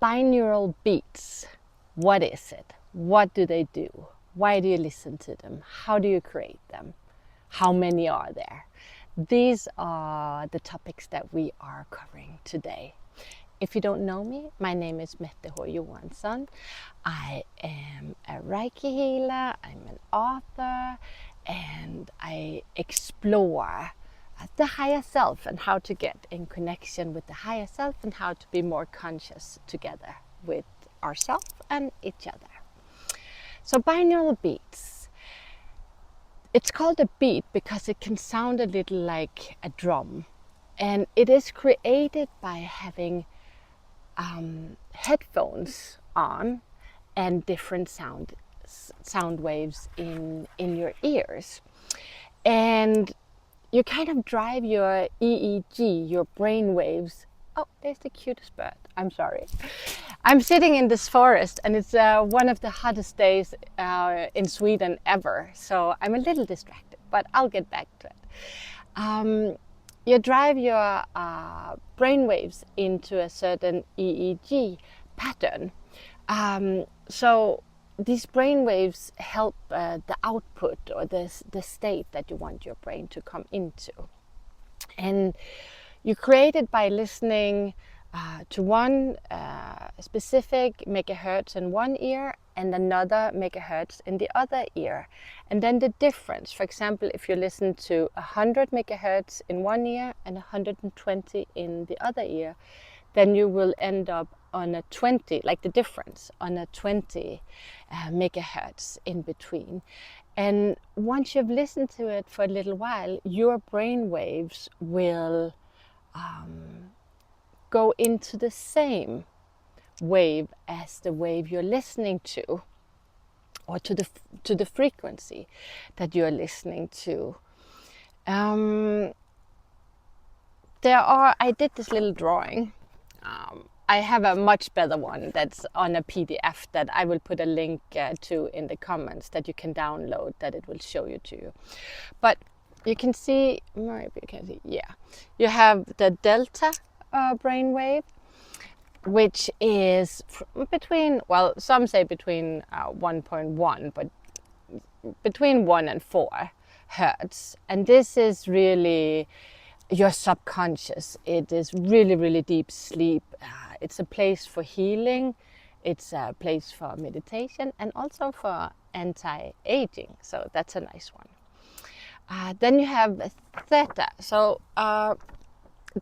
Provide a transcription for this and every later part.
Binaural beats. What is it? What do they do? Why do you listen to them? How do you create them? How many are there? These are the topics that we are covering today. If you don't know me, my name is Mette Johansson. I am a Reiki healer, I'm an author, and I explore the higher self and how to get in connection with the higher self and how to be more conscious together with ourselves and each other. So binaural beats. It's called a beat because it can sound a little like a drum, and it is created by having headphones on and different sound waves in your ears, and you kind of drive your EEG, your brain waves. Oh, there's the cutest bird. I'm sorry. I'm sitting in this forest, and it's one of the hottest days in Sweden ever, so I'm a little distracted, but I'll get back to it. You drive your brain waves into a certain EEG pattern. So these brain waves help the output or the state that you want your brain to come into. And you create it by listening to one specific megahertz in one ear and another megahertz in the other ear. And then the difference, for example, if you listen to 100 megahertz in one ear and 120 in the other ear, then you will end up on a 20, like the difference, on a 20 megahertz in between. And once you've listened to it for a little while, your brain waves will go into the same wave as the wave you're listening to, or to the frequency that you're listening to. I did this little drawing. I have a much better one that's on a PDF that I will put a link to in the comments that you can download, that it will show you to you. But you can see, maybe you can see, yeah. You have the delta brainwave, which is between, well, some say between 1.1, but between 1 and 4 hertz. And this is really your subconscious. It is really, really deep sleep. It's a place for healing. It's a place for meditation and also for anti-aging. So that's a nice one. Then you have theta. So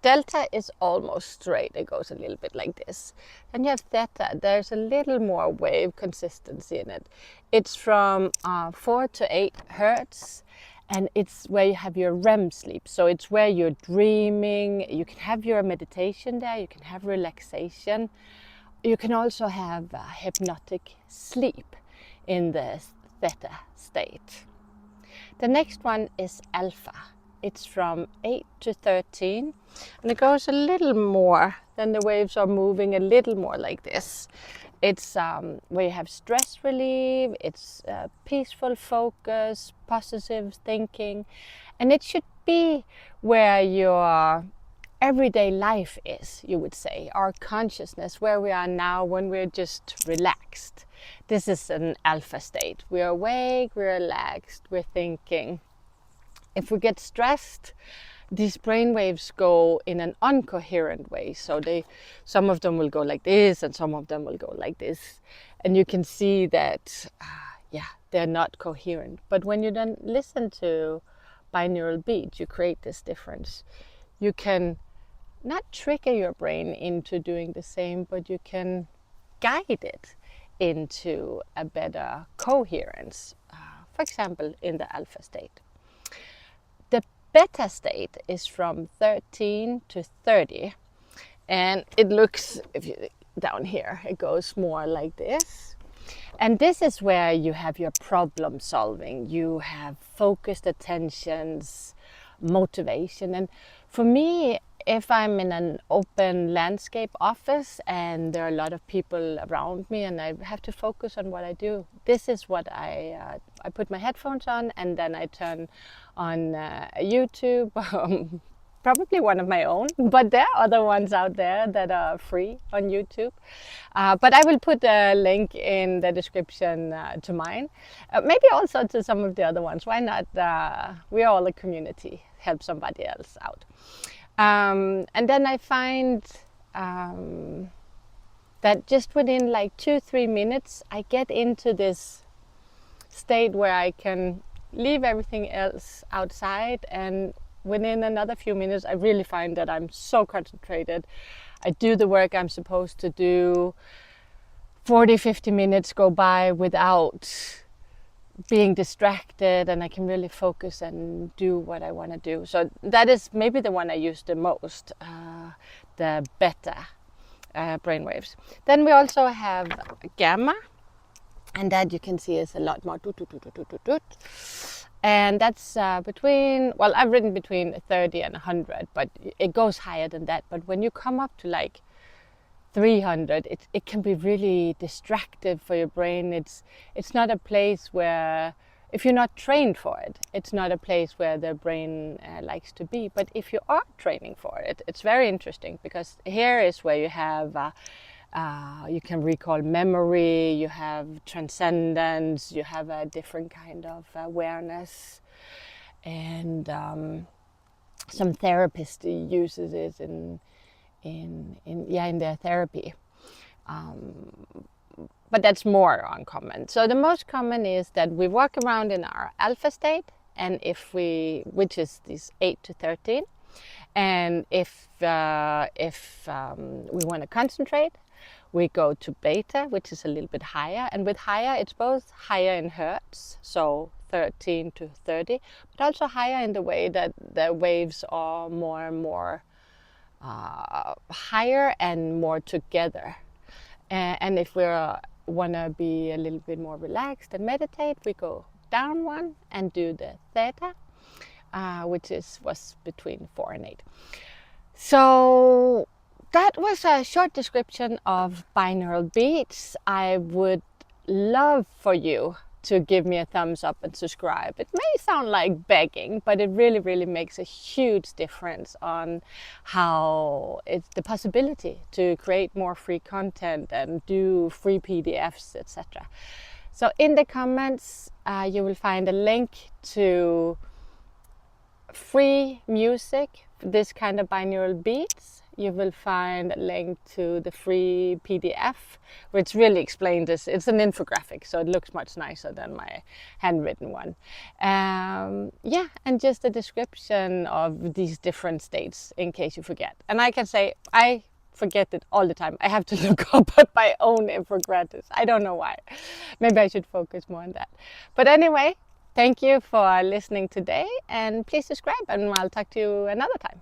delta is almost straight. It goes a little bit like this. Then you have theta. There's a little more wave consistency in it. It's from 4 to 8 hertz. And it's where you have your REM sleep. So it's where you're dreaming. You can have your meditation there. You can have relaxation. You can also have hypnotic sleep in the theta state. The next one is alpha. It's from 8 to 13. And it goes a little more. Then the waves are moving a little more like this. It's where you have stress relief, it's peaceful focus, positive thinking. And it should be where your everyday life is, you would say. Our consciousness, where we are now when we're just relaxed. This is an alpha state. We're awake, we're relaxed, we're thinking. If we get stressed, these brain waves go in an incoherent way. So some of them will go like this and some of them will go like this. And you can see that, they're not coherent. But when you then listen to binaural beats, you create this difference. You can not trigger your brain into doing the same, but you can guide it into a better coherence. For example, in the alpha state. The beta state is from 13 to 30, and it looks, if you down here, it goes more like this. And this is where you have your problem solving, you have focused attentions, motivation. And for me, if I'm in an open landscape office and there are a lot of people around me and I have to focus on what I do, this is what I put my headphones on, and then I turn on YouTube probably one of my own, but there are other ones out there that are free on YouTube. But I will put a link in the description to mine. Maybe also to some of the other ones. Why not? We are all a community. Help somebody else out. And then I find that just within like 2-3 minutes, I get into this state where I can leave everything else outside, and within another few minutes I really find that I'm so concentrated. I do the work I'm supposed to do. 40-50 minutes go by without being distracted, and I can really focus and do what I want to do. So that is maybe the one I use the most, the Beta brainwaves. Then we also have Gamma, and that you can see is a lot more doot, doot, doot, doot, doot, doot. And that's between, well, I've written between 30 and 100, but it goes higher than that. But when you come up to like 300, it can be really distractive for your brain. It's not a place where, if you're not trained for it, it's not a place where the brain likes to be. But if you are training for it, it's very interesting, because here is where you have you can recall memory, you have transcendence, you have a different kind of awareness, and some therapists uses it in their therapy. But that's more uncommon. So the most common is that we walk around in our alpha state, and which is this 8 to 13, and if we want to concentrate, we go to beta, which is a little bit higher. And with higher, it's both higher in hertz, so 13 to 30, but also higher in the way that the waves are more and more higher and more together. And if we want to be a little bit more relaxed and meditate, we go down one and do the Theta, which was between 4 and 8. So that was a short description of binaural beats. I would love for you to give me a thumbs up and subscribe. It may sound like begging, but it really, really makes a huge difference on how it's the possibility to create more free content and do free PDFs, etc. So in the comments, you will find a link to free music, this kind of binaural beats. You will find a link to the free PDF, which really explains this. It's an infographic, so it looks much nicer than my handwritten one. And just a description of these different states in case you forget. And I can say, I forget it all the time. I have to look up at my own infographics. I don't know why. Maybe I should focus more on that. But anyway, thank you for listening today, and please subscribe, and I'll talk to you another time.